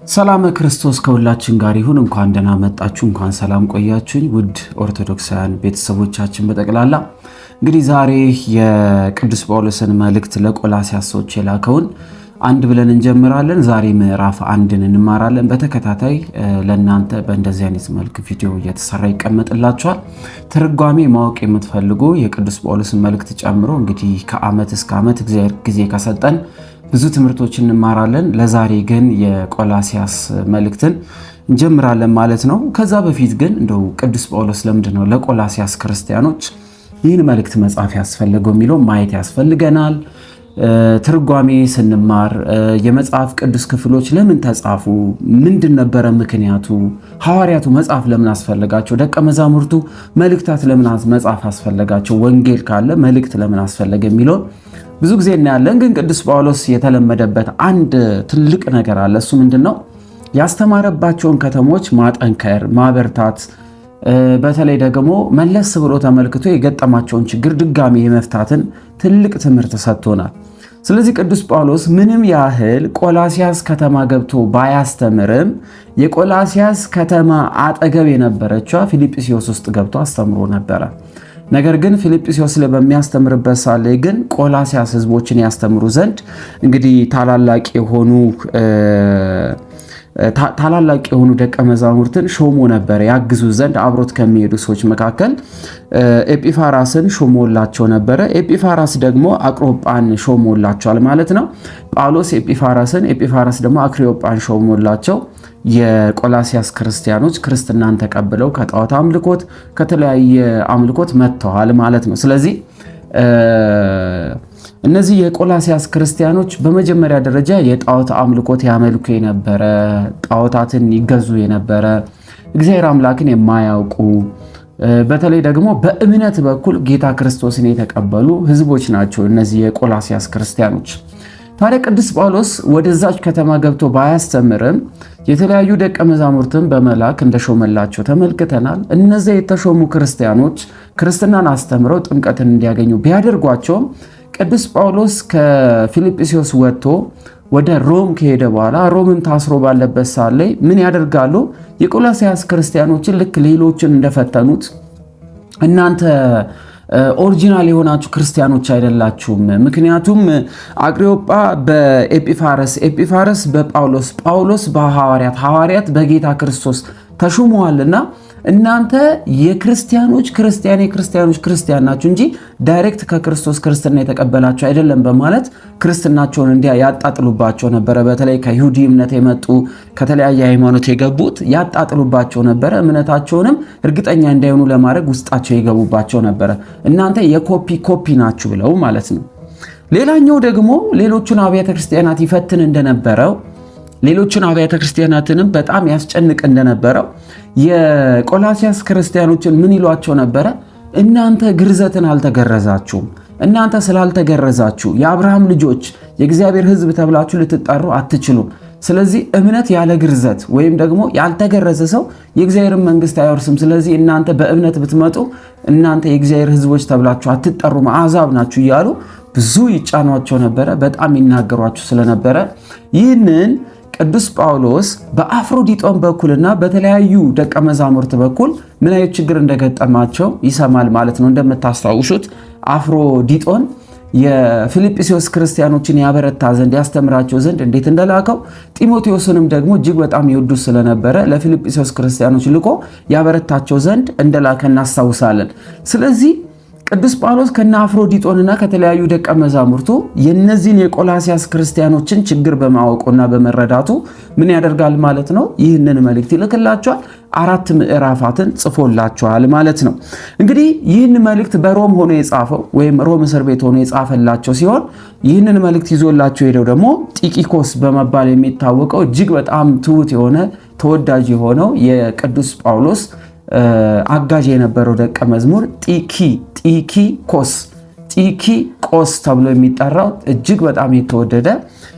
ሰላም ክርስቶስ ከሁላችን ጋር ይሁን። እንኳን ደህና መጣችሁ፣ እንኳን ሰላም ቆያችሁኝ ውድ ኦርቶዶክሳውያን ቤተሰቦቻችን በጠቅላላ። እንግዲህ ዛሬ የቅዱስ ጳውሎስን መልእክት ለቆላስያስ ሰዎች የላከውን አንድ ብለን እንጀምራለን። ዛሬ ምዕራፍ አንድን እንማራለን። በተከታታይ ለእናንተ በእንደዚህ አይነት መልክ ቪዲዮ እየተሰራ ይቀመጥላችኋል። ትርጓሜ ማወቅ የምትፈልጉ የቅዱስ ጳውሎስን መልእክት ጨምሮ እንግዲህ ከዓመት እስከ ዓመት እግዚአብሔር ጊዜ ከሰጠን ብዙ ትምህርቶችን እንማራለን። ለዛሬ ግን የቆላስያስ መልእክትን እንጀምራለን ማለት ነው። ከዛ በፊት ግን እንደው ቅዱስ ጳውሎስ ለምንድነው ለቆላስያስ ክርስቲያኖች ይህን መልእክት መጻፍ ያስፈልገው የሚለው ማየት ያስፈልገናል። ትርጓሜ ስንማር የመጽሐፍ ቅዱስ ክፍሎች ለምን ተጻፉ? ምንድን ነበረ ምክንያቱ? ሐዋርያቱ መጽሐፍ ለምን አስፈለጋቸው? ደቀ መዛሙርቱ መልእክታት ለምን መጽሐፍ አስፈለጋቸው? ወንጌል ካለ መልእክት ለምን አስፈለገ የሚለው ብዙ ጊዜ እናያለን። ግን ቅዱስ ጳውሎስ የተለመደበት አንድ ትልቅ ነገር አለ። እሱ ምንድነው? ያስተማረባቸውን ከተሞች ማጠንከር፣ ማበርታት፣ በተለይ ደግሞ መለስ ብሎ ተመልክቶ የገጠማቸውን ችግር ድጋሚ የመፍታትን ትልቅ ትምህርት ሰጥቶናል። ስለዚህ ቅዱስ ጳውሎስ ምንም ያህል ቆላስያስ ከተማ ገብቶ ባያስተምርም የቆላስያስ ከተማ አጠገብ የነበረችው ፊልጵስዩስ ውስጥ ገብቶ አስተምሮ ነበረ። ነገር ግን ፊልጵስዩስ ላይ በሚያስተምርበት ሰዓት ላይ ግን ቆላስያስ ህዝቦችን ያስተምሩ ዘንድ እንግዲህ ታላላቅ የሆኑ ደቀ መዛሙርትን ሾሞ ነበር። ያግዙ ዘንድ አብሮት ከሚሄዱ ሰዎች መካከል ኤጲፋራስን ሾሞላቸው ነበረ። ኤጲፋራስ ደግሞ አቅሮጳን ሾሞላቸዋል ማለት ነው። ጳውሎስ ኤጲፋራስን፣ ኤጲፋራስ ደግሞ አክሪዮጳን ሾሞላቸው የቆላስያስ ክርስቲያኖች ክርስትናን ተቀብለው ከጣዖት አምልኮት ከተለያየ አምልኮት መጥተዋል ማለት ነው። ስለዚህ እነዚህ የቆላስያስ ክርስቲያኖች በመጀመሪያ ደረጃ የጣዖት አምልኮት ያመልኩ የነበረ፣ ጣዖታትን ይገዙ የነበረ፣ እግዚአብሔር አምላክን የማያውቁ፣ በተለይ ደግሞ በእምነት በኩል ጌታ ክርስቶስን የተቀበሉ ህዝቦች ናቸው እነዚህ የቆላስያስ ክርስቲያኖች። ታዲያ ቅዱስ ጳውሎስ ወደዛች ከተማ ገብቶ ባያስተምርም የተለያዩ ደቀ መዛሙርትን በመላክ እንደሾመላቸው ተመልክተናል። እነዚያ የተሾሙ ክርስቲያኖች ክርስትናን አስተምረው ጥምቀትን እንዲያገኙ ቢያደርጓቸውም ቅዱስ ጳውሎስ ከፊልጵስዩስ ወጥቶ ወደ ሮም ከሄደ በኋላ ሮምን ታስሮ ባለበት ሰዓት ላይ ምን ያደርጋሉ? የቆላስያስ ክርስቲያኖችን ልክ ሌሎችን እንደፈተኑት እናንተ ኦሪጂናል የሆናችሁ ክርስቲያኖች አይደላችሁም። ምክንያቱም አቅሪዮጳ በኤጲፋረስ፣ ኤጲፋረስ በጳውሎስ፣ ጳውሎስ በሐዋርያት፣ ሐዋርያት በጌታ ክርስቶስ ተሹመዋልና እናንተ የክርስቲያኖች ክርስቲያን ናችሁ እንጂ ዳይሬክት ከክርስቶስ ክርስትና የተቀበላችሁ አይደለም በማለት ክርስትናቸውን እንዲያ ያጣጥሉባቸው ነበረ። በተለይ ከይሁዲ እምነት የመጡ ከተለያየ ሃይማኖት የገቡት ያጣጥሉባቸው ነበረ። እምነታቸውንም እርግጠኛ እንዳይሆኑ ለማድረግ ውስጣቸው የገቡባቸው ነበረ። እናንተ የኮፒ ናችሁ ብለው ማለት ነው። ሌላኛው ደግሞ ሌሎቹን አብያተ ክርስቲያናት ይፈትን እንደነበረው ሌሎችን አብያተ ክርስቲያናትንም በጣም ያስጨንቅ እንደነበረው የቆላስያስ ክርስቲያኖችን ምን ይሏቸው ነበረ? እናንተ ግርዘትን አልተገረዛችሁም። እናንተ ስላልተገረዛችሁ የአብርሃም ልጆች የእግዚአብሔር ሕዝብ ተብላችሁ ልትጠሩ አትችሉም። ስለዚህ እምነት ያለ ግርዘት ወይም ደግሞ ያልተገረዘ ሰው የእግዚአብሔር መንግስት አይወርስም። ስለዚህ እናንተ በእምነት ብትመጡ እናንተ የእግዚአብሔር ሕዝቦች ተብላችሁ አትጠሩም፣ አሕዛብ ናችሁ እያሉ ብዙ ይጫኗቸው ነበረ። በጣም ይናገሯቸው ስለነበረ ይህንን ቅዱስ ጳውሎስ በአፍሮዲጦን በኩልና በተለያዩ ደቀ መዛሙርት በኩል ምን አይነት ችግር እንደገጠማቸው ይሰማል ማለት ነው። እንደምታስታውሱት አፍሮዲጦን የፊልጵስዩስ ክርስቲያኖችን ያበረታ ዘንድ ያስተምራቸው ዘንድ እንዴት እንደላከው፣ ጢሞቴዎስንም ደግሞ እጅግ በጣም ይወዱት ስለነበረ ለፊልጵስዩስ ክርስቲያኖች ልኮ ያበረታቸው ዘንድ እንደላከ እናስታውሳለን። ስለዚህ ቅዱስ ጳውሎስ ከነ አፍሮዲጦንና ከተለያዩ ደቀ መዛሙርቱ የነዚህን የቆላስያስ ክርስቲያኖችን ችግር በማወቁና በመረዳቱ ምን ያደርጋል ማለት ነው? ይህንን መልእክት ይልክላቸዋል። 4 ምዕራፋትን ጽፎላቸዋል ማለት ነው። እንግዲህ ይህን መልእክት በሮም ሆኖ የጻፈው ወይም ሮም እስር ቤት ሆኖ የጻፈላቸው ሲሆን ይህንን መልእክት ይዞላቸው ሄደው ደግሞ ጢኪቆስ በመባል የሚታወቀው እጅግ በጣም ትሁት የሆነ ተወዳጅ የሆነው የቅዱስ ጳውሎስ አጋዥ የነበረው ደቀ መዝሙር ጢኪቆስ ተብሎ የሚጠራው እጅግ በጣም የተወደደ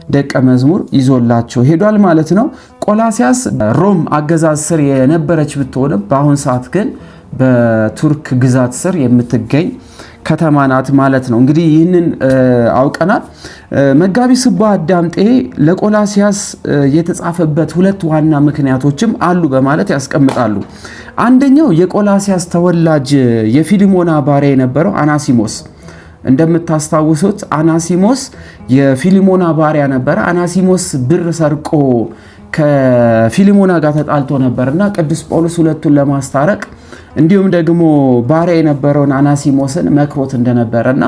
ደቀ መዝሙር ይዞላቸው ሄዷል ማለት ነው። ቆላስያስ ሮም አገዛዝ ስር የነበረች ብትሆንም በአሁን ሰዓት ግን በቱርክ ግዛት ስር የምትገኝ ከተማ ናት ማለት ነው። እንግዲህ ይህንን አውቀናል። መጋቢ ስብሐት ዳምጤ ለቆላሲያስ የተጻፈበት ሁለት ዋና ምክንያቶችም አሉ በማለት ያስቀምጣሉ። አንደኛው የቆላሲያስ ተወላጅ የፊሊሞና ባሪያ የነበረው አናሲሞስ፣ እንደምታስታውሱት አናሲሞስ የፊሊሞና ባሪያ ነበረ። አናሲሞስ ብር ሰርቆ ከፊሊሞና ጋር ተጣልቶ ነበርና ቅዱስ ጳውሎስ ሁለቱን ለማስታረቅ እንዲሁም ደግሞ ባሪያ የነበረውን አናሲሞስን መክሮት እንደነበረና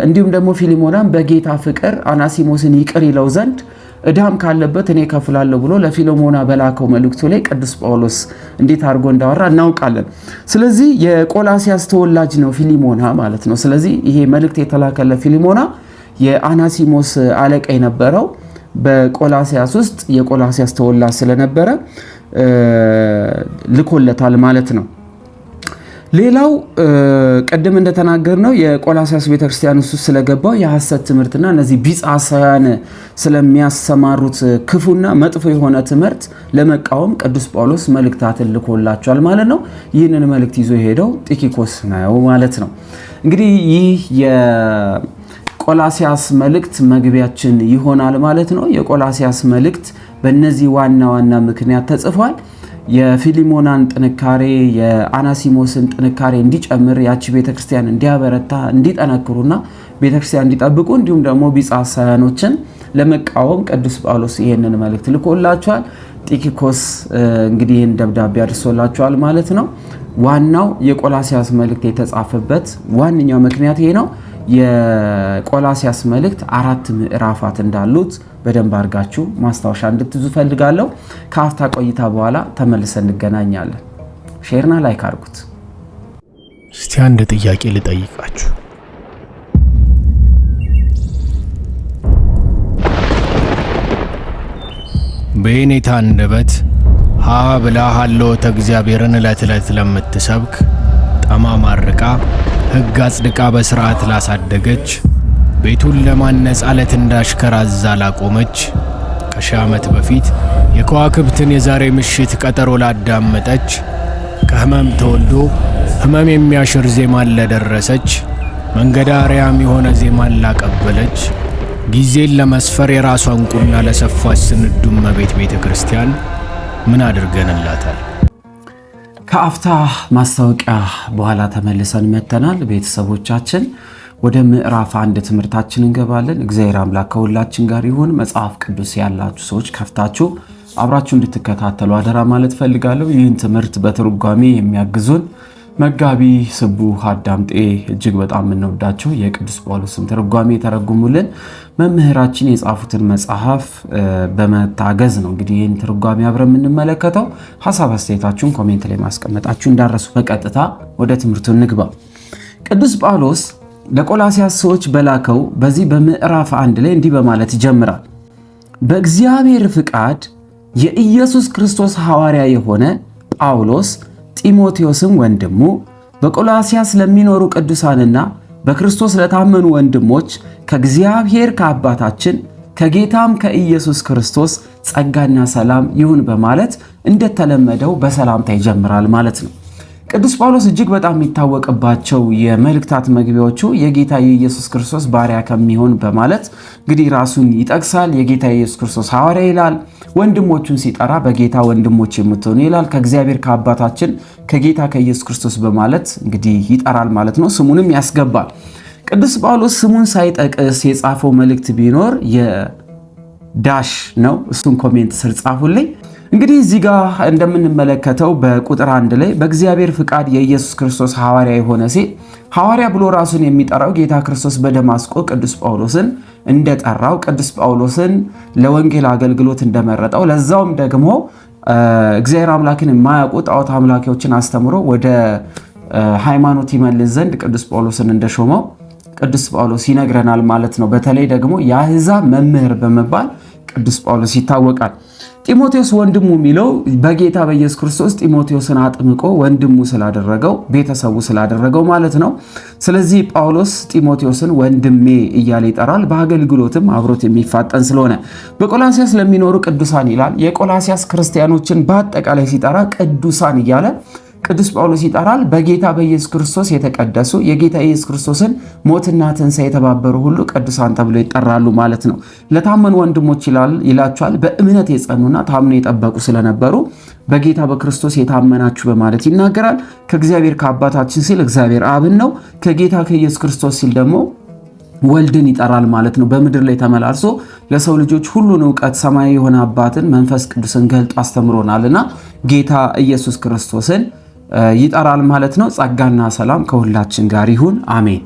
እንዲሁም ደግሞ ፊሊሞናን በጌታ ፍቅር አናሲሞስን ይቅር ይለው ዘንድ እዳም ካለበት እኔ ከፍላለሁ ብሎ ለፊሊሞና በላከው መልእክቱ ላይ ቅዱስ ጳውሎስ እንዴት አድርጎ እንዳወራ እናውቃለን። ስለዚህ የቆላሲያስ ተወላጅ ነው ፊሊሞና ማለት ነው። ስለዚህ ይሄ መልእክት የተላከለ ፊሊሞና የአናሲሞስ አለቃ የነበረው በቆላሲያስ ውስጥ የቆላሲያስ ተወላጅ ስለነበረ ልኮለታል ማለት ነው። ሌላው ቀደም እንደተናገርነው የቆላሲያስ ቤተክርስቲያን ውስጥ ስለገባው የሐሰት ትምህርትና እነዚህ ቢጽ ሐሳያን ስለሚያሰማሩት ክፉና መጥፎ የሆነ ትምህርት ለመቃወም ቅዱስ ጳውሎስ መልእክታትን ልኮላቸዋል ማለት ነው። ይህንን መልእክት ይዞ የሄደው ጢኪቆስ ነው ማለት ነው። እንግዲህ ይህ የቆላሲያስ መልእክት መግቢያችን ይሆናል ማለት ነው። የቆላሲያስ መልእክት በእነዚህ ዋና ዋና ምክንያት ተጽፏል። የፊሊሞናን ጥንካሬ የአናሲሞስን ጥንካሬ እንዲጨምር ያቺ ቤተክርስቲያን እንዲያበረታ እንዲጠነክሩና ቤተክርስቲያን እንዲጠብቁ እንዲሁም ደግሞ ቢጽ ሐሳያኖችን ለመቃወም ቅዱስ ጳውሎስ ይሄንን መልእክት ልኮላቸዋል። ጢኪቆስ እንግዲህ ይህን ደብዳቤ አድርሶላቸዋል ማለት ነው። ዋናው የቆላሲያስ መልእክት የተጻፈበት ዋነኛው ምክንያት ይሄ ነው። የቆላሲያስ መልእክት 4 ምዕራፋት እንዳሉት በደንብ አድርጋችሁ ማስታወሻ እንድትይዙ ፈልጋለሁ። ከአፍታ ቆይታ በኋላ ተመልሰን እንገናኛለን። ሼርና ላይክ አድርጉት። እስቲ አንድ ጥያቄ ልጠይቃችሁ። በኔታ አንደበት ሀ ብላ ሀልዎተ እግዚአብሔርን ዕለት ዕለት ለምትሰብክ ጠማማ ርቃ ሕግ አጽድቃ በሥርዓት ላሳደገች ቤቱን ለማነጽ አለት እንዳሽከር አዛ ላቆመች ከሺህ ዓመት በፊት የከዋክብትን የዛሬ ምሽት ቀጠሮ ላዳመጠች ከሕመም ተወልዶ ሕመም የሚያሽር ዜማን ለደረሰች መንገድ አርያም የሆነ ዜማን ላቀበለች ጊዜን ለመስፈር የራሷን ቁና ለሰፋች ስንዱ እመቤት ቤተ ክርስቲያን ምን አድርገንላታል? ከአፍታ ማስታወቂያ በኋላ ተመልሰን መተናል። ቤተሰቦቻችን ወደ ምዕራፍ 1 ትምህርታችን እንገባለን። እግዚአብሔር አምላክ ከሁላችን ጋር ይሁን። መጽሐፍ ቅዱስ ያላችሁ ሰዎች ከፍታችሁ አብራችሁ እንድትከታተሉ አደራ ማለት ፈልጋለሁ። ይህን ትምህርት በትርጓሜ የሚያግዙን መጋቢ ስብሐት ዳምጤ እጅግ በጣም የምንወዳቸው የቅዱስ ጳውሎስን ትርጓሜ የተረጉሙልን መምህራችን የጻፉትን መጽሐፍ በመታገዝ ነው እንግዲህ ይህን ትርጓሜ አብረን የምንመለከተው። ሐሳብ አስተያየታችሁን ኮሜንት ላይ ማስቀመጣችሁ እንዳረሱ። በቀጥታ ወደ ትምህርቱ እንግባ። ቅዱስ ጳውሎስ ለቆላሲያስ ሰዎች በላከው በዚህ በምዕራፍ 1 ላይ እንዲህ በማለት ይጀምራል። በእግዚአብሔር ፍቃድ የኢየሱስ ክርስቶስ ሐዋርያ የሆነ ጳውሎስ ጢሞቴዎስም ወንድሙ በቆላሲያስ ለሚኖሩ ቅዱሳንና በክርስቶስ ለታመኑ ወንድሞች ከእግዚአብሔር ከአባታችን ከጌታም ከኢየሱስ ክርስቶስ ጸጋና ሰላም ይሁን በማለት እንደተለመደው በሰላምታ ይጀምራል ማለት ነው። ቅዱስ ጳውሎስ እጅግ በጣም የሚታወቅባቸው የመልእክታት መግቢያዎቹ የጌታ የኢየሱስ ክርስቶስ ባሪያ ከሚሆን በማለት እንግዲህ ራሱን ይጠቅሳል። የጌታ የኢየሱስ ክርስቶስ ሐዋርያ ይላል። ወንድሞቹን ሲጠራ በጌታ ወንድሞች የምትሆኑ ይላል። ከእግዚአብሔር ከአባታችን ከጌታ ከኢየሱስ ክርስቶስ በማለት እንግዲህ ይጠራል ማለት ነው። ስሙንም ያስገባል። ቅዱስ ጳውሎስ ስሙን ሳይጠቅስ የጻፈው መልእክት ቢኖር የዳሽ ነው። እሱን ኮሜንት ስር ጻፉልኝ። እንግዲህ እዚህ ጋር እንደምንመለከተው በቁጥር 1 ላይ በእግዚአብሔር ፍቃድ የኢየሱስ ክርስቶስ ሐዋርያ የሆነ ሲል ሐዋርያ ብሎ ራሱን የሚጠራው ጌታ ክርስቶስ በደማስቆ ቅዱስ ጳውሎስን እንደጠራው ቅዱስ ጳውሎስን ለወንጌል አገልግሎት እንደመረጠው ለዛውም ደግሞ እግዚአብሔር አምላክን የማያውቁ ጣዖት አምላኪዎችን አስተምሮ ወደ ሃይማኖት ይመልስ ዘንድ ቅዱስ ጳውሎስን እንደሾመው ቅዱስ ጳውሎስ ይነግረናል ማለት ነው። በተለይ ደግሞ የአሕዛብ መምህር በመባል ቅዱስ ጳውሎስ ይታወቃል። ጢሞቴዎስ ወንድሙ የሚለው በጌታ በኢየሱስ ክርስቶስ ጢሞቴዎስን አጥምቆ ወንድሙ ስላደረገው ቤተሰቡ ስላደረገው ማለት ነው። ስለዚህ ጳውሎስ ጢሞቴዎስን ወንድሜ እያለ ይጠራል። በአገልግሎትም አብሮት የሚፋጠን ስለሆነ በቆላሲያስ ለሚኖሩ ቅዱሳን ይላል። የቆላሲያስ ክርስቲያኖችን በአጠቃላይ ሲጠራ ቅዱሳን እያለ ቅዱስ ጳውሎስ ይጠራል። በጌታ በኢየሱስ ክርስቶስ የተቀደሱ የጌታ ኢየሱስ ክርስቶስን ሞትና ትንሣኤ የተባበሩ ሁሉ ቅዱሳን ተብሎ ይጠራሉ ማለት ነው። ለታመኑ ወንድሞች ይላቸዋል። በእምነት የጸኑና ታምነው የጠበቁ ስለነበሩ በጌታ በክርስቶስ የታመናችሁ በማለት ይናገራል። ከእግዚአብሔር ከአባታችን ሲል እግዚአብሔር አብን ነው። ከጌታ ከኢየሱስ ክርስቶስ ሲል ደግሞ ወልድን ይጠራል ማለት ነው። በምድር ላይ ተመላልሶ ለሰው ልጆች ሁሉን እውቀት ሰማያዊ የሆነ አባትን መንፈስ ቅዱስን ገልጦ አስተምሮናልና ጌታ ኢየሱስ ክርስቶስን ይጠራል ማለት ነው። ጸጋና ሰላም ከሁላችን ጋር ይሁን፣ አሜን።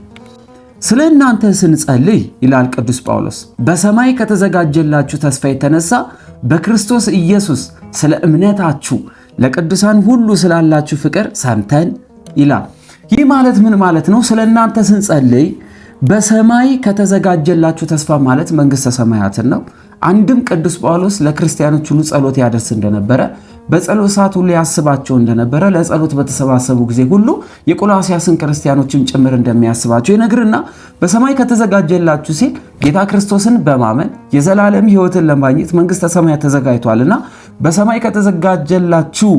ስለ እናንተ ስንጸልይ ይላል ቅዱስ ጳውሎስ በሰማይ ከተዘጋጀላችሁ ተስፋ የተነሳ በክርስቶስ ኢየሱስ ስለ እምነታችሁ ለቅዱሳን ሁሉ ስላላችሁ ፍቅር ሰምተን ይላል። ይህ ማለት ምን ማለት ነው? ስለ እናንተ ስንጸልይ በሰማይ ከተዘጋጀላችሁ ተስፋ ማለት መንግሥተ ሰማያትን ነው። አንድም ቅዱስ ጳውሎስ ለክርስቲያኖች ሁሉ ጸሎት ያደርስ እንደነበረ፣ በጸሎት ሰዓት ሁሉ ያስባቸው እንደነበረ፣ ለጸሎት በተሰባሰቡ ጊዜ ሁሉ የቆላስያስን ክርስቲያኖችም ጭምር እንደሚያስባቸው ይነግርና በሰማይ ከተዘጋጀላችሁ ሲል ጌታ ክርስቶስን በማመን የዘላለም ሕይወትን ለማግኘት መንግሥተ ሰማያት ተዘጋጅቷልና በሰማይ ከተዘጋጀላችሁ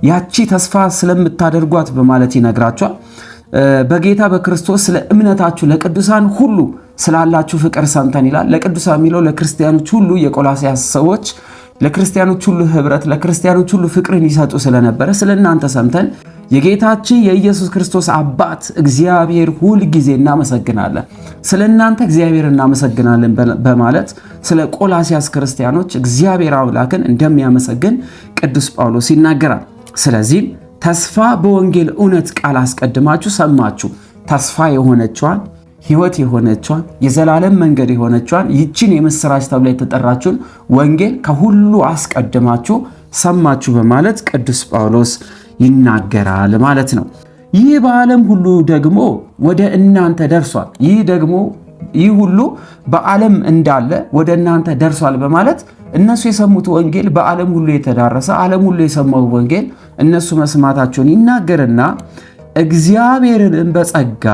ያቺ ተስፋ ስለምታደርጓት በማለት ይነግራቸዋል። በጌታ በክርስቶስ ስለ እምነታችሁ ለቅዱሳን ሁሉ ስላላችሁ ፍቅር ሰምተን ይላል። ለቅዱሳን የሚለው ለክርስቲያኖች ሁሉ የቆላስያስ ሰዎች ለክርስቲያኖች ሁሉ ህብረት፣ ለክርስቲያኖች ሁሉ ፍቅርን ይሰጡ ስለነበረ ስለ እናንተ ሰምተን የጌታችን የኢየሱስ ክርስቶስ አባት እግዚአብሔር ሁል ጊዜ እናመሰግናለን፣ ስለ እናንተ እግዚአብሔር እናመሰግናለን በማለት ስለ ቆላስያስ ክርስቲያኖች እግዚአብሔር አምላክን እንደሚያመሰግን ቅዱስ ጳውሎስ ይናገራል። ስለዚህም ተስፋ በወንጌል እውነት ቃል አስቀድማችሁ ሰማችሁ። ተስፋ የሆነችዋን ሕይወት የሆነችዋን የዘላለም መንገድ የሆነችዋን ይችን የምስራች ተብላ የተጠራችውን ወንጌል ከሁሉ አስቀድማችሁ ሰማችሁ በማለት ቅዱስ ጳውሎስ ይናገራል ማለት ነው። ይህ በዓለም ሁሉ ደግሞ ወደ እናንተ ደርሷል። ይህ ሁሉ በዓለም እንዳለ ወደ እናንተ ደርሷል በማለት እነሱ የሰሙት ወንጌል በዓለም ሁሉ የተዳረሰ ዓለም ሁሉ የሰማው ወንጌል እነሱ መስማታቸውን ይናገርና እግዚአብሔርን በጸጋ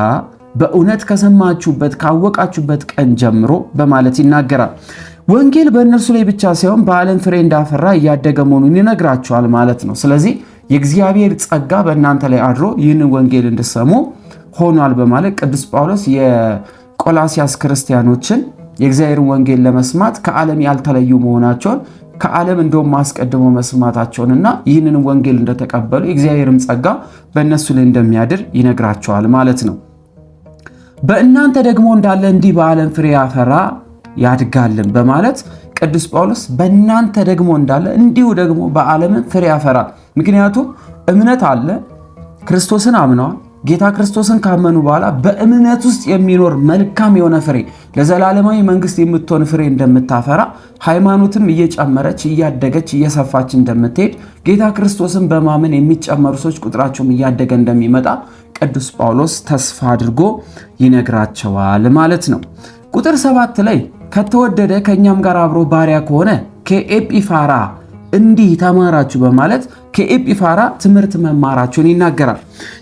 በእውነት ከሰማችሁበት ካወቃችሁበት ቀን ጀምሮ በማለት ይናገራል። ወንጌል በእነርሱ ላይ ብቻ ሳይሆን በዓለም ፍሬ እንዳፈራ እያደገ መሆኑን ይነግራቸዋል ማለት ነው። ስለዚህ የእግዚአብሔር ጸጋ በእናንተ ላይ አድሮ ይህንን ወንጌል እንድሰሙ ሆኗል በማለት ቅዱስ ጳውሎስ የቆላስያስ ክርስቲያኖችን የእግዚአብሔርን ወንጌል ለመስማት ከዓለም ያልተለዩ መሆናቸውን ከዓለም እንደውም አስቀድሞ መስማታቸውንና ይህንን ወንጌል እንደተቀበሉ የእግዚአብሔርም ጸጋ በእነሱ ላይ እንደሚያድር ይነግራቸዋል ማለት ነው። በእናንተ ደግሞ እንዳለ እንዲህ በዓለም ፍሬ ያፈራ ያድጋልን በማለት ቅዱስ ጳውሎስ በእናንተ ደግሞ እንዳለ እንዲሁ ደግሞ በዓለም ፍሬ ያፈራ። ምክንያቱም እምነት አለ፣ ክርስቶስን አምነዋል። ጌታ ክርስቶስን ካመኑ በኋላ በእምነት ውስጥ የሚኖር መልካም የሆነ ፍሬ ለዘላለማዊ መንግስት የምትሆን ፍሬ እንደምታፈራ ሃይማኖትም እየጨመረች እያደገች እየሰፋች እንደምትሄድ ጌታ ክርስቶስን በማመን የሚጨመሩ ሰዎች ቁጥራቸውም እያደገ እንደሚመጣ ቅዱስ ጳውሎስ ተስፋ አድርጎ ይነግራቸዋል ማለት ነው። ቁጥር 7 ላይ ከተወደደ ከእኛም ጋር አብሮ ባሪያ ከሆነ ከኤጲፋራ እንዲህ ተማራችሁ በማለት ከኤጲፋራ ትምህርት መማራቸውን ይናገራል።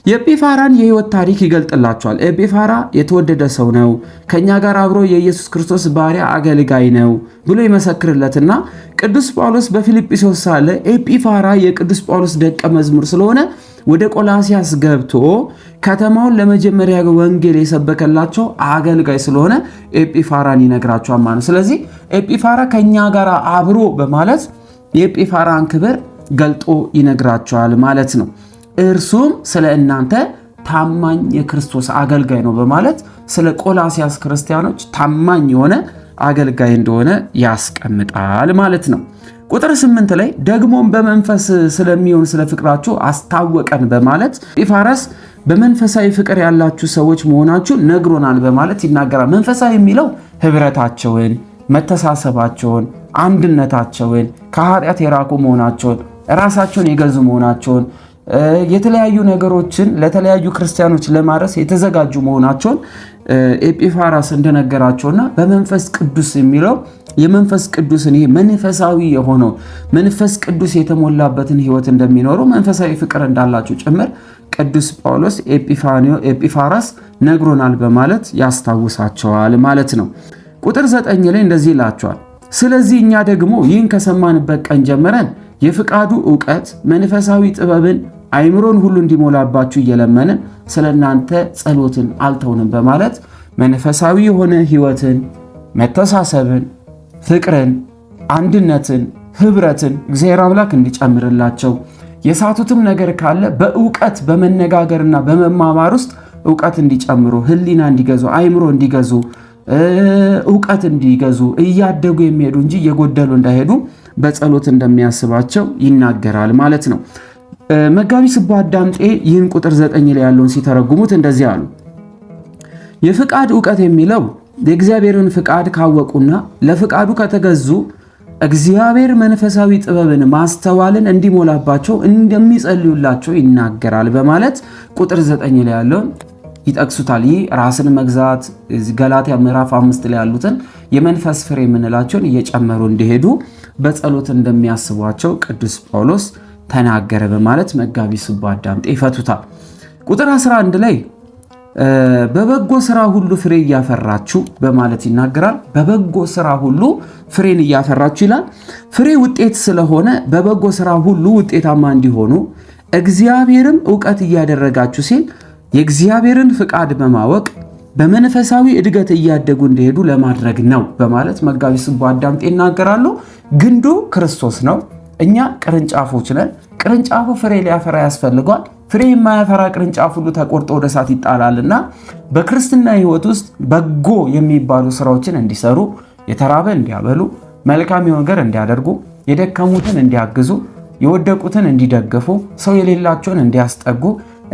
የኤጲፋራን የህይወት ታሪክ ይገልጥላቸዋል። ኤጲፋራ የተወደደ ሰው ነው፣ ከኛ ጋር አብሮ የኢየሱስ ክርስቶስ ባሪያ አገልጋይ ነው ብሎ ይመሰክርለትና ቅዱስ ጳውሎስ በፊልጵስዩስ ሳለ ኤጲፋራ የቅዱስ ጳውሎስ ደቀ መዝሙር ስለሆነ ወደ ቆላስያስ ገብቶ ከተማውን ለመጀመሪያ ወንጌል የሰበከላቸው አገልጋይ ስለሆነ ኤጲፋራን ይነግራቸዋል ማለት ነው። ስለዚህ ኤጲፋራ ከኛ ጋር አብሮ በማለት የኤጲፋራን ክብር ገልጦ ይነግራቸዋል ማለት ነው። እርሱም ስለ እናንተ ታማኝ የክርስቶስ አገልጋይ ነው በማለት ስለ ቆላስያስ ክርስቲያኖች ታማኝ የሆነ አገልጋይ እንደሆነ ያስቀምጣል ማለት ነው። ቁጥር 8 ላይ ደግሞም በመንፈስ ስለሚሆን ስለ ፍቅራችሁ አስታወቀን በማለት ኤጲፋራስ በመንፈሳዊ ፍቅር ያላችሁ ሰዎች መሆናችሁ ነግሮናል በማለት ይናገራል። መንፈሳዊ የሚለው ህብረታቸውን፣ መተሳሰባቸውን፣ አንድነታቸውን፣ ከኃጢአት የራቁ መሆናቸውን፣ ራሳቸውን የገዙ መሆናቸውን፣ የተለያዩ ነገሮችን ለተለያዩ ክርስቲያኖች ለማድረስ የተዘጋጁ መሆናቸውን ኤጲፋራስ እንደነገራቸውና በመንፈስ ቅዱስ የሚለው የመንፈስ ቅዱስን ይሄ መንፈሳዊ የሆነው መንፈስ ቅዱስ የተሞላበትን ህይወት እንደሚኖሩ መንፈሳዊ ፍቅር እንዳላቸው ጭምር ቅዱስ ጳውሎስ ኤጲፋራስ ነግሮናል በማለት ያስታውሳቸዋል ማለት ነው። ቁጥር 9 ላይ እንደዚህ ይላቸዋል። ስለዚህ እኛ ደግሞ ይህን ከሰማንበት ቀን ጀምረን የፍቃዱ ዕውቀት መንፈሳዊ ጥበብን አይምሮን ሁሉ እንዲሞላባችሁ እየለመንን ስለናንተ ጸሎትን አልተውንም በማለት መንፈሳዊ የሆነ ሕይወትን፣ መተሳሰብን፣ ፍቅርን፣ አንድነትን፣ ህብረትን እግዚአብሔር አምላክ እንዲጨምርላቸው የሳቱትም ነገር ካለ በእውቀት በመነጋገርና በመማማር ውስጥ እውቀት እንዲጨምሩ፣ ህሊና እንዲገዙ፣ አይምሮ እንዲገዙ፣ እውቀት እንዲገዙ እያደጉ የሚሄዱ እንጂ እየጎደሉ እንዳይሄዱ በጸሎት እንደሚያስባቸው ይናገራል ማለት ነው። መጋቢ ስብሐት ዳምጤ ይህን ቁጥር 9 ላይ ያለውን ሲተረጉሙት እንደዚህ አሉ። የፍቃድ እውቀት የሚለው የእግዚአብሔርን ፍቃድ ካወቁና ለፍቃዱ ከተገዙ እግዚአብሔር መንፈሳዊ ጥበብን ማስተዋልን እንዲሞላባቸው እንደሚጸልዩላቸው ይናገራል በማለት ቁጥር 9 ላይ ያለውን ይጠቅሱታል። ይህ ራስን መግዛት ገላትያ ምዕራፍ 5 ላይ ያሉትን የመንፈስ ፍሬ የምንላቸውን እየጨመሩ እንዲሄዱ በጸሎት እንደሚያስቧቸው ቅዱስ ጳውሎስ ተናገረ በማለት መጋቢ ስብሐት ዳምጤ ይፈቱታል። ቁጥር 11 ላይ በበጎ ስራ ሁሉ ፍሬ እያፈራችሁ በማለት ይናገራል። በበጎ ስራ ሁሉ ፍሬን እያፈራችሁ ይላል። ፍሬ ውጤት ስለሆነ በበጎ ስራ ሁሉ ውጤታማ እንዲሆኑ እግዚአብሔርም እውቀት እያደረጋችሁ ሲል የእግዚአብሔርን ፍቃድ በማወቅ በመንፈሳዊ እድገት እያደጉ እንዲሄዱ ለማድረግ ነው በማለት መጋቢ ስብሐት ዳምጤ ይናገራሉ። ግንዱ ክርስቶስ ነው፣ እኛ ቅርንጫፎች ነን። ቅርንጫፉ ፍሬ ሊያፈራ ያስፈልጓል። ፍሬ የማያፈራ ቅርንጫፍ ሁሉ ተቆርጦ ወደ እሳት ይጣላልና በክርስትና ሕይወት ውስጥ በጎ የሚባሉ ስራዎችን እንዲሰሩ፣ የተራበ እንዲያበሉ፣ መልካም ነገር እንዲያደርጉ፣ የደከሙትን እንዲያግዙ፣ የወደቁትን እንዲደግፉ፣ ሰው የሌላቸውን እንዲያስጠጉ፣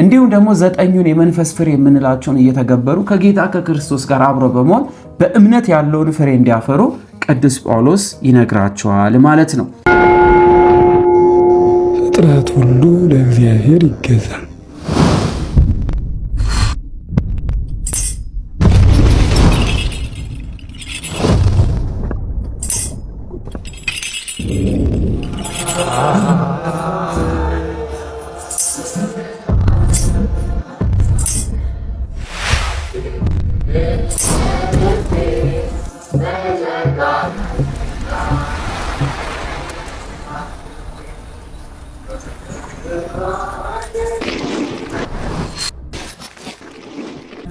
እንዲሁም ደግሞ 9ኙን የመንፈስ ፍሬ የምንላቸውን እየተገበሩ ከጌታ ከክርስቶስ ጋር አብረው በመሆን በእምነት ያለውን ፍሬ እንዲያፈሩ ቅዱስ ጳውሎስ ይነግራቸዋል ማለት ነው። ፍጥረት ሁሉ ለእግዚአብሔር ይገዛል።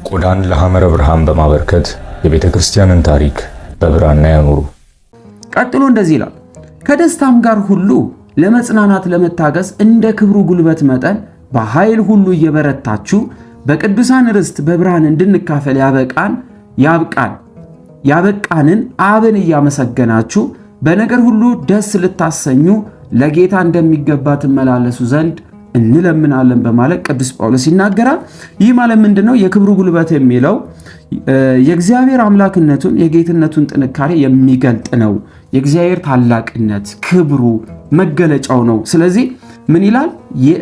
ቆዳን ለሐመረ ብርሃን በማበርከት የቤተ ክርስቲያንን ታሪክ በብራና ያኑሩ። ቀጥሎ እንደዚህ ይላል። ከደስታም ጋር ሁሉ ለመጽናናት ለመታገስ እንደ ክብሩ ጉልበት መጠን በኃይል ሁሉ እየበረታችሁ በቅዱሳን ርስት በብርሃን እንድንካፈል ያበቃንን አብን እያመሰገናችሁ በነገር ሁሉ ደስ ልታሰኙ ለጌታ እንደሚገባ ትመላለሱ ዘንድ እንለምናለን በማለት ቅዱስ ጳውሎስ ይናገራል። ይህ ማለት ምንድነው? የክብሩ ጉልበት የሚለው የእግዚአብሔር አምላክነቱን የጌትነቱን ጥንካሬ የሚገልጥ ነው። የእግዚአብሔር ታላቅነት ክብሩ መገለጫው ነው። ስለዚህ ምን ይላል?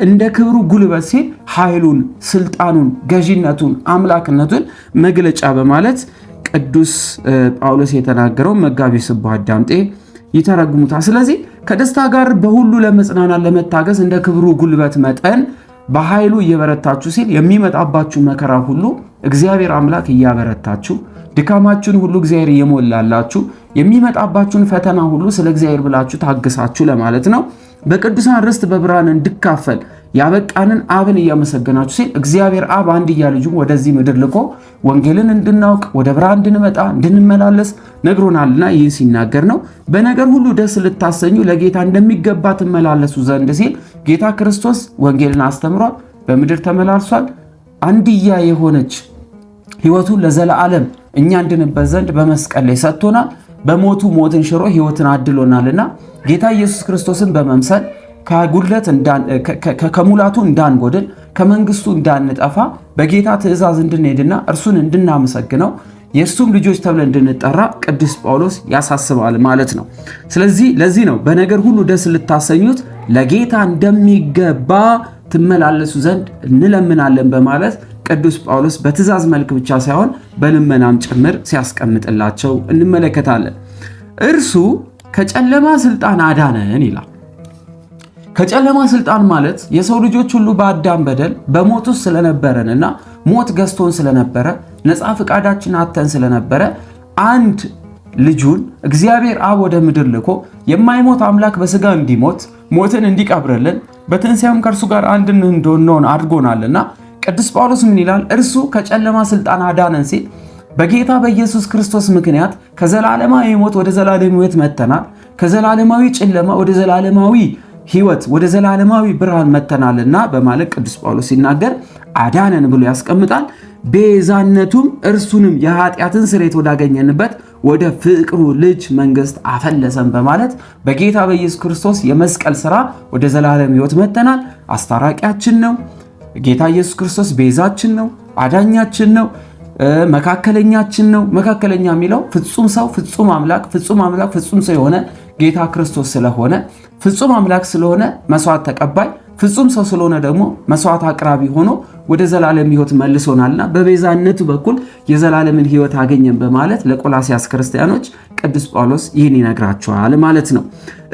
እንደ ክብሩ ጉልበት ሲል ኃይሉን፣ ስልጣኑን፣ ገዢነቱን፣ አምላክነቱን መግለጫ በማለት ቅዱስ ጳውሎስ የተናገረው መጋቢ ስብሐት ዳምጤ ይተረጉሙታል። ስለዚህ ከደስታ ጋር በሁሉ ለመጽናናት ለመታገስ እንደ ክብሩ ጉልበት መጠን በኃይሉ እየበረታችሁ ሲል የሚመጣባችሁ መከራ ሁሉ እግዚአብሔር አምላክ እያበረታችሁ፣ ድካማችሁን ሁሉ እግዚአብሔር እየሞላላችሁ፣ የሚመጣባችሁን ፈተና ሁሉ ስለ እግዚአብሔር ብላችሁ ታግሳችሁ ለማለት ነው። በቅዱሳን ርስት በብርሃን እንድካፈል ያበቃንን አብን እያመሰገናችሁ ሲል እግዚአብሔር አብ አንድያ ልጁን ወደዚህ ምድር ልኮ ወንጌልን እንድናውቅ ወደ ብርሃን እንድንመጣ እንድንመላለስ ነግሮናልና ይህ ሲናገር ነው። በነገር ሁሉ ደስ ልታሰኙ ለጌታ እንደሚገባ ትመላለሱ ዘንድ ሲል ጌታ ክርስቶስ ወንጌልን አስተምሯል፣ በምድር ተመላልሷል። አንድያ የሆነች ሕይወቱን ለዘላለም እኛ እንድንበት ዘንድ በመስቀል ላይ ሰጥቶናል። በሞቱ ሞትን ሽሮ ሕይወትን አድሎናልና ጌታ ኢየሱስ ክርስቶስን በመምሰል ከሙላቱ እንዳንጎድል ከመንግስቱ እንዳንጠፋ በጌታ ትእዛዝ እንድንሄድና እርሱን እንድናመሰግነው የእሱም ልጆች ተብለን እንድንጠራ ቅዱስ ጳውሎስ ያሳስባል ማለት ነው። ስለዚህ ለዚህ ነው በነገር ሁሉ ደስ ልታሰኙት ለጌታ እንደሚገባ ትመላለሱ ዘንድ እንለምናለን በማለት ቅዱስ ጳውሎስ በትእዛዝ መልክ ብቻ ሳይሆን በልመናም ጭምር ሲያስቀምጥላቸው እንመለከታለን። እርሱ ከጨለማ ስልጣን አዳነን ይላል። ከጨለማ ስልጣን ማለት የሰው ልጆች ሁሉ በአዳም በደል በሞት ውስጥ ስለነበረንና ሞት ገዝቶን ስለነበረ ነፃ ፈቃዳችን አተን ስለነበረ አንድ ልጁን እግዚአብሔር አብ ወደ ምድር ልኮ የማይሞት አምላክ በስጋ እንዲሞት ሞትን እንዲቀብርልን በትንሣኤውም ከእርሱ ጋር አንድ እንድንሆን አድርጎናልና ቅዱስ ጳውሎስ ምን ይላል? እርሱ ከጨለማ ሥልጣን አዳነን ሲል በጌታ በኢየሱስ ክርስቶስ ምክንያት ከዘላለማዊ ሞት ወደ ዘላለማዊ ሕይወት መጥተናል። ከዘላለማዊ ጨለማ ወደ ዘላለማዊ ሕይወት ወደ ዘላለማዊ ብርሃን መጥተናልና በማለት ቅዱስ ጳውሎስ ሲናገር አዳነን ብሎ ያስቀምጣል። ቤዛነቱም እርሱንም የኃጢአትን ስርየት ወዳገኘንበት ወደ ፍቅሩ ልጅ መንግሥት አፈለሰን በማለት በጌታ በኢየሱስ ክርስቶስ የመስቀል ሥራ ወደ ዘላለም ሕይወት መጥተናል። አስታራቂያችን ነው ጌታ ኢየሱስ ክርስቶስ። ቤዛችን ነው፣ አዳኛችን ነው፣ መካከለኛችን ነው። መካከለኛ የሚለው ፍጹም ሰው ፍጹም አምላክ ፍጹም ሰው የሆነ ጌታ ክርስቶስ ስለሆነ ፍጹም አምላክ ስለሆነ መስዋዕት ተቀባይ፣ ፍጹም ሰው ስለሆነ ደግሞ መስዋዕት አቅራቢ ሆኖ ወደ ዘላለም ሕይወት መልሶናልና በቤዛነቱ በኩል የዘላለምን ሕይወት አገኘን በማለት ለቆላስያስ ክርስቲያኖች ቅዱስ ጳውሎስ ይህን ይነግራቸዋል ማለት ነው።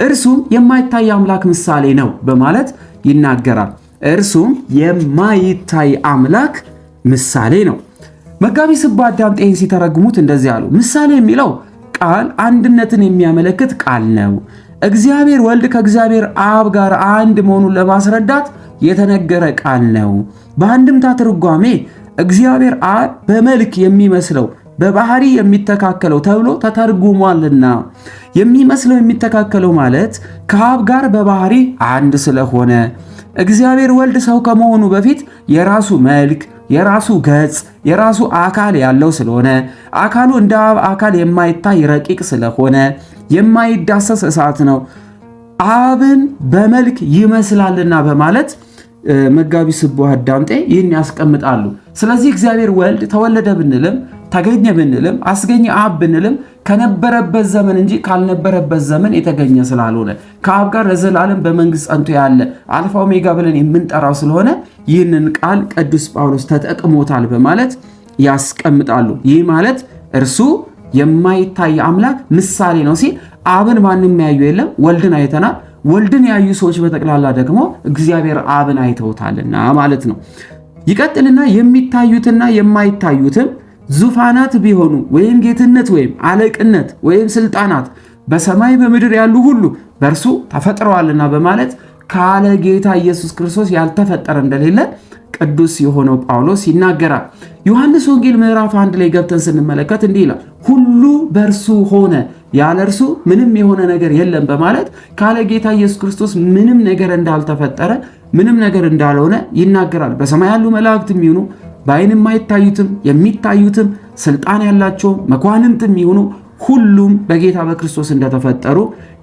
እርሱም የማይታይ አምላክ ምሳሌ ነው በማለት ይናገራል። እርሱም የማይታይ አምላክ ምሳሌ ነው። መጋቢ ስብሐት ዳምጤን ሲተረጉሙት እንደዚህ አሉ። ምሳሌ የሚለው ቃል አንድነትን የሚያመለክት ቃል ነው። እግዚአብሔር ወልድ ከእግዚአብሔር አብ ጋር አንድ መሆኑን ለማስረዳት የተነገረ ቃል ነው። በአንድምታ ትርጓሜ እግዚአብሔር አብ በመልክ የሚመስለው በባህሪ የሚተካከለው ተብሎ ተተርጉሟልና የሚመስለው የሚተካከለው ማለት ከአብ ጋር በባህሪ አንድ ስለሆነ እግዚአብሔር ወልድ ሰው ከመሆኑ በፊት የራሱ መልክ፣ የራሱ ገጽ፣ የራሱ አካል ያለው ስለሆነ አካሉ እንደ አብ አካል የማይታይ ረቂቅ ስለሆነ የማይዳሰስ እሳት ነው፣ አብን በመልክ ይመስላልና በማለት መጋቢ ስብሐት ዳምጤ ይህን ያስቀምጣሉ። ስለዚህ እግዚአብሔር ወልድ ተወለደ ብንልም ተገኘ ብንልም አስገኘ አብ ብንልም ከነበረበት ዘመን እንጂ ካልነበረበት ዘመን የተገኘ ስላልሆነ ከአብ ጋር ለዘላለም በመንግስት ጸንቶ ያለ አልፋ ኦሜጋ ብለን የምንጠራው ስለሆነ ይህንን ቃል ቅዱስ ጳውሎስ ተጠቅሞታል በማለት ያስቀምጣሉ። ይህ ማለት እርሱ የማይታይ አምላክ ምሳሌ ነው ሲል አብን ማንም ያዩ የለም፣ ወልድን አይተናል። ወልድን ያዩ ሰዎች በጠቅላላ ደግሞ እግዚአብሔር አብን አይተውታልና ማለት ነው። ይቀጥልና የሚታዩትና የማይታዩትም ዙፋናት ቢሆኑ ወይም ጌትነት ወይም አለቅነት ወይም ስልጣናት በሰማይ በምድር ያሉ ሁሉ በእርሱ ተፈጥረዋልና በማለት ካለ ጌታ ኢየሱስ ክርስቶስ ያልተፈጠረ እንደሌለ ቅዱስ የሆነው ጳውሎስ ይናገራል። ዮሐንስ ወንጌል ምዕራፍ 1 ላይ ገብተን ስንመለከት እንዲህ ይላል፣ ሁሉ በእርሱ ሆነ፣ ያለ እርሱ ምንም የሆነ ነገር የለም በማለት ካለ ጌታ ኢየሱስ ክርስቶስ ምንም ነገር እንዳልተፈጠረ ምንም ነገር እንዳልሆነ ይናገራል። በሰማይ ያሉ መላእክትም ይሁኑ በዓይን የማይታዩትም የሚታዩትም ስልጣን ያላቸው መኳንንትም ይሁኑ ሁሉም በጌታ በክርስቶስ እንደተፈጠሩ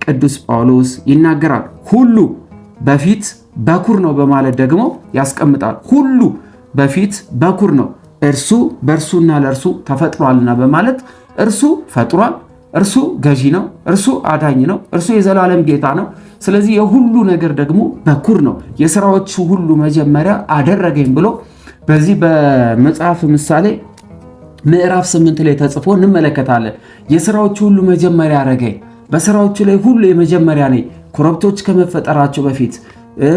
ቅዱስ ጳውሎስ ይናገራል። ሁሉ በፊት በኩር ነው በማለት ደግሞ ያስቀምጣል። ሁሉ በፊት በኩር ነው፣ እርሱ በእርሱና ለእርሱ ተፈጥሯልና በማለት እርሱ ፈጥሯል፣ እርሱ ገዢ ነው፣ እርሱ አዳኝ ነው፣ እርሱ የዘላለም ጌታ ነው። ስለዚህ የሁሉ ነገር ደግሞ በኩር ነው። የሥራዎቹ ሁሉ መጀመሪያ አደረገኝ ብሎ በዚህ በመጽሐፍ ምሳሌ ምዕራፍ 8 ላይ ተጽፎ እንመለከታለን። የሥራዎቹ ሁሉ መጀመሪያ አደረገኝ፣ በሥራዎቹ ላይ ሁሉ የመጀመሪያ ነኝ። ኮረብቶች ከመፈጠራቸው በፊት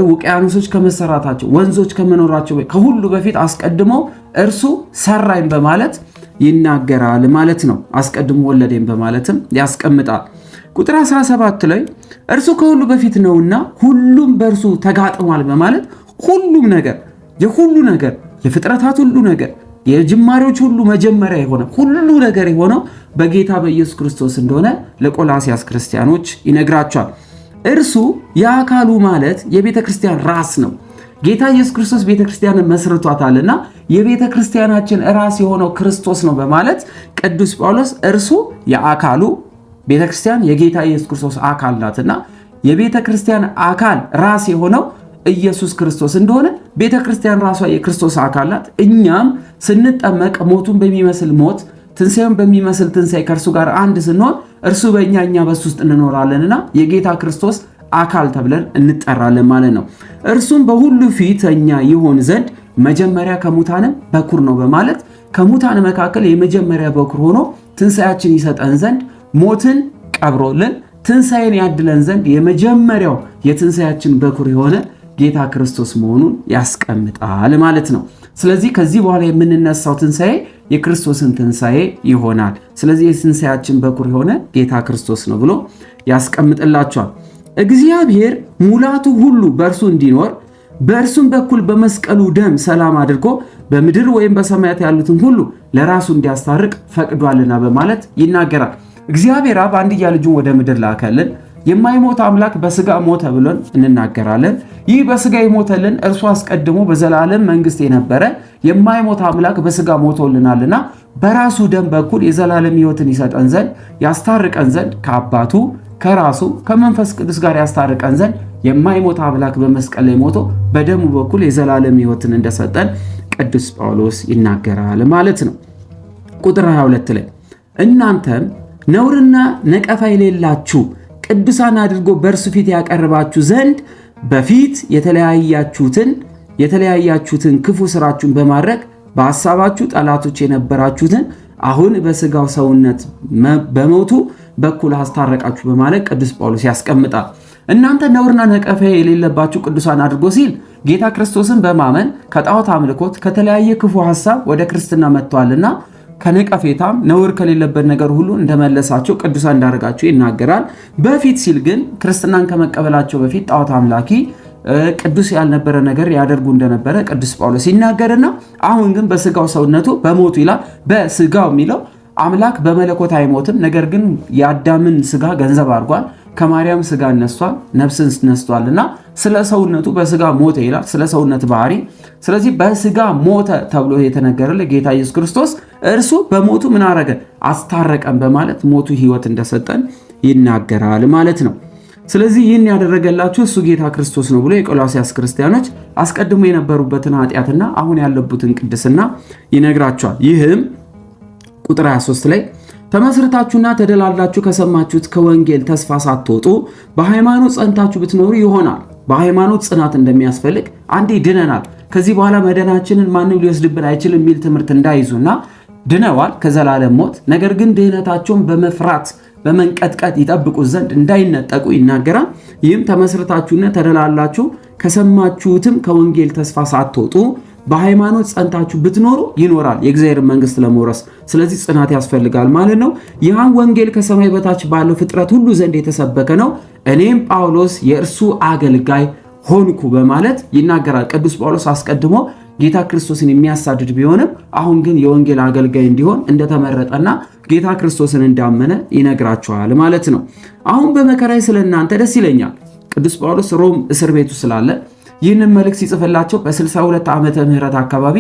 ውቅያኖሶች ከመሰራታቸው ወንዞች ከመኖራቸው ከሁሉ በፊት አስቀድሞ እርሱ ሰራኝ በማለት ይናገራል ማለት ነው። አስቀድሞ ወለደኝ በማለትም ያስቀምጣል። ቁጥር 17 ላይ እርሱ ከሁሉ በፊት ነውና ሁሉም በእርሱ ተጋጥሟል በማለት ሁሉም ነገር የሁሉ ነገር የፍጥረታት ሁሉ ነገር የጅማሬዎች ሁሉ መጀመሪያ የሆነ ሁሉ ነገር የሆነው በጌታ በኢየሱስ ክርስቶስ እንደሆነ ለቆላስያስ ክርስቲያኖች ይነግራቸዋል። እርሱ የአካሉ ማለት የቤተ ክርስቲያን ራስ ነው። ጌታ ኢየሱስ ክርስቶስ ቤተ ክርስቲያንን መስርቷታልና የቤተ ክርስቲያናችን ራስ የሆነው ክርስቶስ ነው በማለት ቅዱስ ጳውሎስ እርሱ የአካሉ ቤተ ክርስቲያን የጌታ ኢየሱስ ክርስቶስ አካል ናትና የቤተ ክርስቲያን አካል ራስ የሆነው ኢየሱስ ክርስቶስ እንደሆነ ቤተ ክርስቲያን ራሷ የክርስቶስ አካል ናት። እኛም ስንጠመቅ ሞቱን በሚመስል ሞት ትንሣኤውን በሚመስል ትንሣኤ ከእርሱ ጋር አንድ ስንሆን እርሱ በእኛ እኛ በሱ ውስጥ እንኖራለንና የጌታ ክርስቶስ አካል ተብለን እንጠራለን ማለት ነው። እርሱም በሁሉ ፊተኛ ይሆን ዘንድ መጀመሪያ ከሙታንም በኩር ነው በማለት ከሙታን መካከል የመጀመሪያ በኩር ሆኖ ትንሣኤያችን ይሰጠን ዘንድ ሞትን ቀብሮልን ትንሣኤን ያድለን ዘንድ የመጀመሪያው የትንሣኤያችን በኩር የሆነ ጌታ ክርስቶስ መሆኑን ያስቀምጣል ማለት ነው። ስለዚህ ከዚህ በኋላ የምንነሳው ትንሣኤ የክርስቶስን ትንሣኤ ይሆናል። ስለዚህ የትንሣኤያችን በኩር የሆነ ጌታ ክርስቶስ ነው ብሎ ያስቀምጥላቸዋል። እግዚአብሔር ሙላቱ ሁሉ በእርሱ እንዲኖር በእርሱም በኩል በመስቀሉ ደም ሰላም አድርጎ በምድር ወይም በሰማያት ያሉትን ሁሉ ለራሱ እንዲያስታርቅ ፈቅዷልና በማለት ይናገራል። እግዚአብሔር አብ አንድያ ልጁን ወደ ምድር ላከልን። የማይሞት አምላክ በስጋ ሞተ ብለን እንናገራለን። ይህ በስጋ የሞተልን እርሱ አስቀድሞ በዘላለም መንግስት የነበረ የማይሞት አምላክ በስጋ ሞቶልናልና በራሱ ደም በኩል የዘላለም ሕይወትን ይሰጠን ዘንድ ያስታርቀን ዘንድ ከአባቱ ከራሱ ከመንፈስ ቅዱስ ጋር ያስታርቀን ዘንድ የማይሞት አምላክ በመስቀል ላይ ሞቶ በደሙ በኩል የዘላለም ሕይወትን እንደሰጠን ቅዱስ ጳውሎስ ይናገራል ማለት ነው። ቁጥር 22 ላይ እናንተም ነውርና ነቀፋ የሌላችሁ ቅዱሳን አድርጎ በእርሱ ፊት ያቀርባችሁ ዘንድ በፊት የተለያያችሁትን ክፉ ስራችሁን በማድረግ በሐሳባችሁ ጠላቶች የነበራችሁትን አሁን በስጋው ሰውነት በሞቱ በኩል አስታረቃችሁ በማለት ቅዱስ ጳውሎስ ያስቀምጣል። እናንተ ነውርና ነቀፋ የሌለባችሁ ቅዱሳን አድርጎ ሲል ጌታ ክርስቶስን በማመን ከጣዖት አምልኮት ከተለያየ ክፉ ሐሳብ ወደ ክርስትና መጥተዋልና ከነቀፌታም ነውር ከሌለበት ነገር ሁሉ እንደመለሳቸው ቅዱሳን እንዳደረጋቸው ይናገራል። በፊት ሲል ግን ክርስትናን ከመቀበላቸው በፊት ጣዖት አምላኪ ቅዱስ ያልነበረ ነገር ያደርጉ እንደነበረ ቅዱስ ጳውሎስ ይናገርና አሁን ግን በስጋው ሰውነቱ በሞቱ ይላል። በስጋው የሚለው አምላክ በመለኮት አይሞትም፣ ነገር ግን የአዳምን ስጋ ገንዘብ አድርጓል። ከማርያም ስጋ ነስቷል፣ ነፍስን ነስቷልና ስለ ሰውነቱ በስጋ ሞተ ይላል፣ ስለ ሰውነት ባህሪ። ስለዚህ በስጋ ሞተ ተብሎ የተነገረለት ጌታ ኢየሱስ ክርስቶስ እርሱ በሞቱ ምን አረገ? አስታረቀን በማለት ሞቱ ሕይወት እንደሰጠን ይናገራል ማለት ነው። ስለዚህ ይህን ያደረገላችሁ እሱ ጌታ ክርስቶስ ነው ብሎ የቆላስያስ ክርስቲያኖች አስቀድሞ የነበሩበትን ኃጢአትና አሁን ያለቡትን ቅድስና ይነግራቸዋል። ይህም ቁጥር 23 ላይ ተመስርታችሁና ተደላላችሁ ከሰማችሁት ከወንጌል ተስፋ ሳትወጡ በሃይማኖት ጸንታችሁ ብትኖሩ ይሆናል። በሃይማኖት ጽናት እንደሚያስፈልግ አንዴ ድነናል፣ ከዚህ በኋላ መዳናችንን ማንም ሊወስድብን አይችልም የሚል ትምህርት እንዳይዙና ድነዋል ከዘላለም ሞት፣ ነገር ግን ድህነታቸውን በመፍራት በመንቀጥቀጥ ይጠብቁ ዘንድ እንዳይነጠቁ ይናገራል። ይህም ተመስርታችሁና ተደላላችሁ ከሰማችሁትም ከወንጌል ተስፋ ሳትወጡ በሃይማኖት ጸንታችሁ ብትኖሩ ይኖራል የእግዚአብሔር መንግስት ለመውረስ። ስለዚህ ጽናት ያስፈልጋል ማለት ነው። ይህም ወንጌል ከሰማይ በታች ባለው ፍጥረት ሁሉ ዘንድ የተሰበከ ነው፣ እኔም ጳውሎስ የእርሱ አገልጋይ ሆንኩ በማለት ይናገራል። ቅዱስ ጳውሎስ አስቀድሞ ጌታ ክርስቶስን የሚያሳድድ ቢሆንም አሁን ግን የወንጌል አገልጋይ እንዲሆን እንደተመረጠና ጌታ ክርስቶስን እንዳመነ ይነግራቸዋል ማለት ነው። አሁን በመከራዬ ስለ እናንተ ደስ ይለኛል። ቅዱስ ጳውሎስ ሮም እስር ቤቱ ስላለ ይህንን መልእክት ሲጽፍላቸው በ62 ዓመተ ምህረት አካባቢ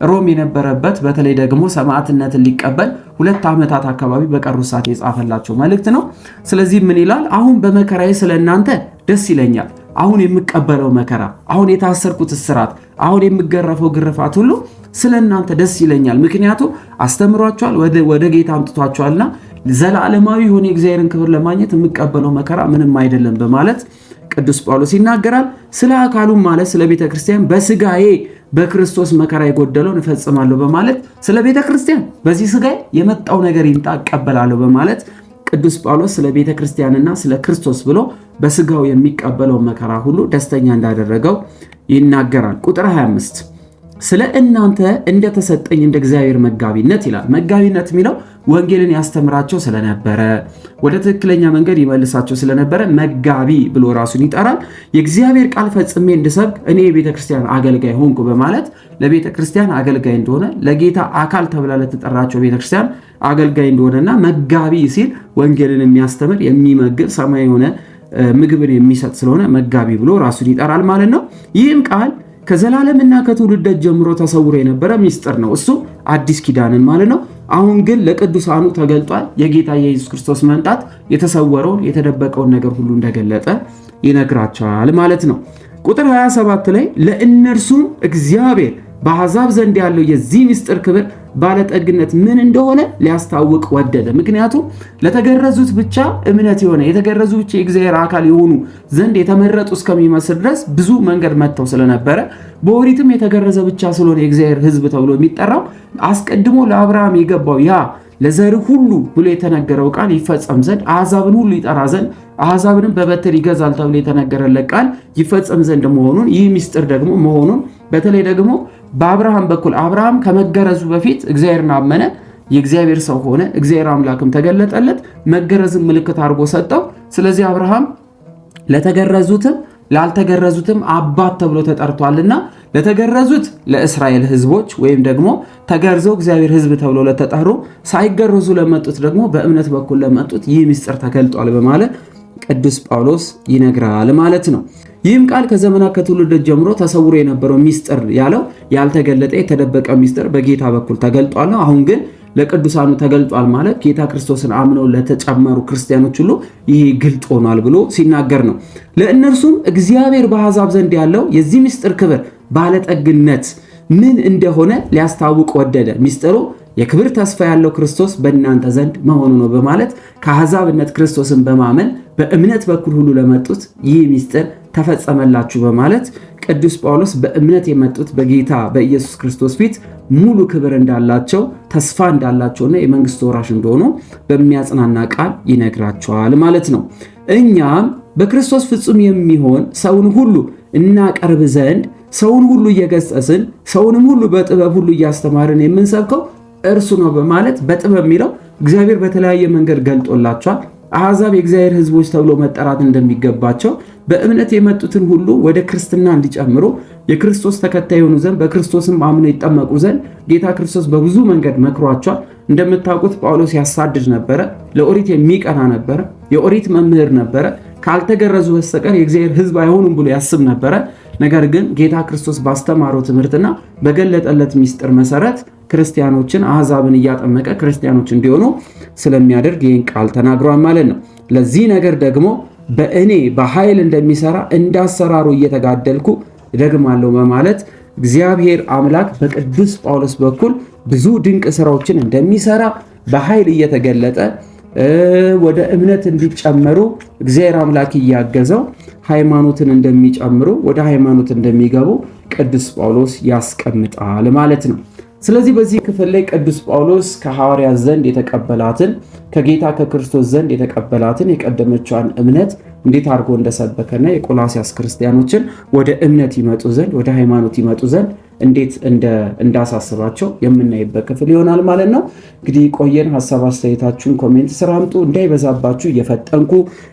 ሮም የነበረበት በተለይ ደግሞ ሰማዕትነትን ሊቀበል 2 ዓመታት አካባቢ በቀሩ ሰዓት የጻፈላቸው መልእክት ነው። ስለዚህ ምን ይላል? አሁን በመከራዬ ስለ እናንተ ደስ ይለኛል። አሁን የምቀበለው መከራ፣ አሁን የታሰርኩት እስራት፣ አሁን የምገረፈው ግርፋት ሁሉ ስለ እናንተ ደስ ይለኛል። ምክንያቱም አስተምሯቸዋል፣ ወደ ጌታ አምጥቷቸዋልና ዘላለማዊ የሆነ የእግዚአብሔርን ክብር ለማግኘት የምቀበለው መከራ ምንም አይደለም በማለት ቅዱስ ጳውሎስ ይናገራል። ስለ አካሉም ማለት ስለ ቤተ ክርስቲያን በስጋዬ በክርስቶስ መከራ የጎደለውን እፈጽማለሁ በማለት ስለ ቤተ ክርስቲያን በዚህ ስጋዬ የመጣው ነገር ይምጣ እቀበላለሁ በማለት ቅዱስ ጳውሎስ ስለ ቤተ ክርስቲያንና ስለ ክርስቶስ ብሎ በስጋው የሚቀበለው መከራ ሁሉ ደስተኛ እንዳደረገው ይናገራል። ቁጥር 25 ስለ እናንተ እንደተሰጠኝ እንደ እግዚአብሔር መጋቢነት ይላል። መጋቢነት የሚለው ወንጌልን ያስተምራቸው ስለነበረ ወደ ትክክለኛ መንገድ ይመልሳቸው ስለነበረ መጋቢ ብሎ ራሱን ይጠራል። የእግዚአብሔር ቃል ፈጽሜ እንድሰብክ እኔ የቤተ ክርስቲያን አገልጋይ ሆንኩ በማለት ለቤተ ክርስቲያን አገልጋይ እንደሆነ ለጌታ አካል ተብላ ለተጠራቸው ቤተ ክርስቲያን አገልጋይ እንደሆነና መጋቢ ሲል ወንጌልን የሚያስተምር የሚመግብ ሰማያዊ የሆነ ምግብን የሚሰጥ ስለሆነ መጋቢ ብሎ ራሱን ይጠራል ማለት ነው። ይህም ቃል ከዘላለምና ከትውልድ ጀምሮ ተሰውሮ የነበረ ምስጢር ነው። እሱ አዲስ ኪዳንን ማለት ነው። አሁን ግን ለቅዱሳኑ ተገልጧል። የጌታ የኢየሱስ ክርስቶስ መምጣት የተሰወረውን የተደበቀውን ነገር ሁሉ እንደገለጠ ይነግራቸዋል ማለት ነው። ቁጥር 27 ላይ ለእነርሱም እግዚአብሔር በአሕዛብ ዘንድ ያለው የዚህ ምስጢር ክብር ባለጠግነት ምን እንደሆነ ሊያስታውቅ ወደደ። ምክንያቱም ለተገረዙት ብቻ እምነት የሆነ የተገረዙ ብቻ የእግዚአብሔር አካል የሆኑ ዘንድ የተመረጡ እስከሚመስል ድረስ ብዙ መንገድ መጥተው ስለነበረ በኦሪትም የተገረዘ ብቻ ስለሆነ የእግዚአብሔር ሕዝብ ተብሎ የሚጠራው አስቀድሞ ለአብርሃም የገባው ያ ለዘር ሁሉ ብሎ የተነገረው ቃል ይፈጸም ዘንድ አሕዛብን ሁሉ ይጠራ ዘንድ አሕዛብንም በበትር ይገዛል ተብሎ የተነገረለት ቃል ይፈጸም ዘንድ መሆኑን ይህ ምስጢር ደግሞ መሆኑን በተለይ ደግሞ በአብርሃም በኩል አብርሃም ከመገረዙ በፊት እግዚአብሔርን አመነ፣ የእግዚአብሔር ሰው ሆነ፣ እግዚአብሔር አምላክም ተገለጠለት፣ መገረዝን ምልክት አድርጎ ሰጠው። ስለዚህ አብርሃም ለተገረዙትም ላልተገረዙትም አባት ተብሎ ተጠርቷልና ለተገረዙት ለእስራኤል ሕዝቦች ወይም ደግሞ ተገርዘው እግዚአብሔር ሕዝብ ተብሎ ለተጠሩ፣ ሳይገረዙ ለመጡት ደግሞ በእምነት በኩል ለመጡት ይህ ምስጢር ተገልጧል በማለት ቅዱስ ጳውሎስ ይነግራል ማለት ነው። ይህም ቃል ከዘመናት ከትውልድ ጀምሮ ተሰውሮ የነበረው ምስጢር ያለው ያልተገለጠ የተደበቀ ምስጢር በጌታ በኩል ተገልጧል ነው። አሁን ግን ለቅዱሳኑ ተገልጧል ማለት ጌታ ክርስቶስን አምነው ለተጨመሩ ክርስቲያኖች ሁሉ ይህ ግልጥ ሆኗል ብሎ ሲናገር ነው። ለእነርሱም እግዚአብሔር በአሕዛብ ዘንድ ያለው የዚህ ምስጢር ክብር ባለጠግነት ምን እንደሆነ ሊያስታውቅ ወደደ። ምስጢሩ የክብር ተስፋ ያለው ክርስቶስ በእናንተ ዘንድ መሆኑ ነው በማለት ከአሕዛብነት ክርስቶስን በማመን በእምነት በኩል ሁሉ ለመጡት ይህ ምስጢር ተፈጸመላችሁ በማለት ቅዱስ ጳውሎስ በእምነት የመጡት በጌታ በኢየሱስ ክርስቶስ ፊት ሙሉ ክብር እንዳላቸው ተስፋ እንዳላቸውና የመንግስቱ ወራሽ እንደሆኑ በሚያጽናና ቃል ይነግራቸዋል ማለት ነው። እኛም በክርስቶስ ፍጹም የሚሆን ሰውን ሁሉ እናቀርብ ዘንድ ሰውን ሁሉ እየገሰጽን ሰውንም ሁሉ በጥበብ ሁሉ እያስተማርን የምንሰብከው እርሱ ነው በማለት በጥበብ የሚለው እግዚአብሔር በተለያየ መንገድ ገልጦላቸዋል። አሕዛብ የእግዚአብሔር ሕዝቦች ተብሎ መጠራት እንደሚገባቸው በእምነት የመጡትን ሁሉ ወደ ክርስትና እንዲጨምሩ የክርስቶስ ተከታይ የሆኑ ዘንድ በክርስቶስም አምነው ይጠመቁ ዘንድ ጌታ ክርስቶስ በብዙ መንገድ መክሯቸዋል። እንደምታውቁት ጳውሎስ ያሳድድ ነበረ፣ ለኦሪት የሚቀና ነበረ፣ የኦሪት መምህር ነበረ። ካልተገረዙ በስተቀር የእግዚአብሔር ሕዝብ አይሆኑም ብሎ ያስብ ነበረ። ነገር ግን ጌታ ክርስቶስ ባስተማረው ትምህርትና በገለጠለት ምስጢር መሰረት ክርስቲያኖችን አሕዛብን እያጠመቀ ክርስቲያኖች እንዲሆኑ ስለሚያደርግ ይህን ቃል ተናግሯል ማለት ነው። ለዚህ ነገር ደግሞ በእኔ በኃይል እንደሚሰራ እንዳሰራሩ እየተጋደልኩ እደግማለሁ በማለት እግዚአብሔር አምላክ በቅዱስ ጳውሎስ በኩል ብዙ ድንቅ ስራዎችን እንደሚሰራ በኃይል እየተገለጠ ወደ እምነት እንዲጨመሩ እግዚአብሔር አምላክ እያገዘው ሃይማኖትን እንደሚጨምሩ ወደ ሃይማኖት እንደሚገቡ ቅዱስ ጳውሎስ ያስቀምጣል ማለት ነው። ስለዚህ በዚህ ክፍል ላይ ቅዱስ ጳውሎስ ከሐዋርያት ዘንድ የተቀበላትን ከጌታ ከክርስቶስ ዘንድ የተቀበላትን የቀደመችዋን እምነት እንዴት አድርጎ እንደሰበከና የቆላስያስ ክርስቲያኖችን ወደ እምነት ይመጡ ዘንድ ወደ ሃይማኖት ይመጡ ዘንድ እንዴት እንዳሳስባቸው የምናይበት ክፍል ይሆናል ማለት ነው። እንግዲህ ቆየን። ሐሳብ አስተያየታችሁን ኮሜንት ስራ አምጡ። እንዳይበዛባችሁ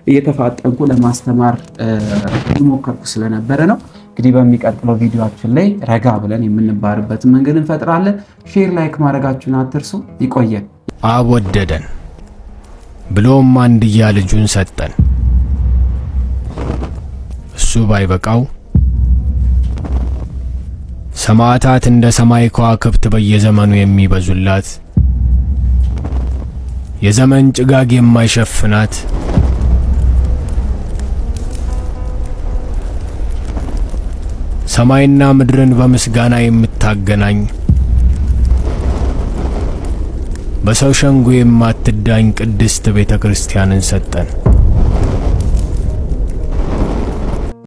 እየተፋጠንኩ ለማስተማር እየሞከርኩ ስለነበረ ነው። እንግዲህ በሚቀጥለው ቪዲዮአችን ላይ ረጋ ብለን የምንባርበትን መንገድ እንፈጥራለን። ሼር፣ ላይክ ማድረጋችሁን አትርሱ። ይቆየን። አብ ወደደን ብሎም አንድያ ልጁን ሰጠን። እሱ ባይበቃው ሰማዕታት እንደ ሰማይ ከዋክብት በየዘመኑ የሚበዙላት የዘመን ጭጋግ የማይሸፍናት ሰማይና ምድርን በምስጋና የምታገናኝ በሰው ሸንጎ የማትዳኝ ቅድስት ቤተ ክርስቲያንን ሰጠን።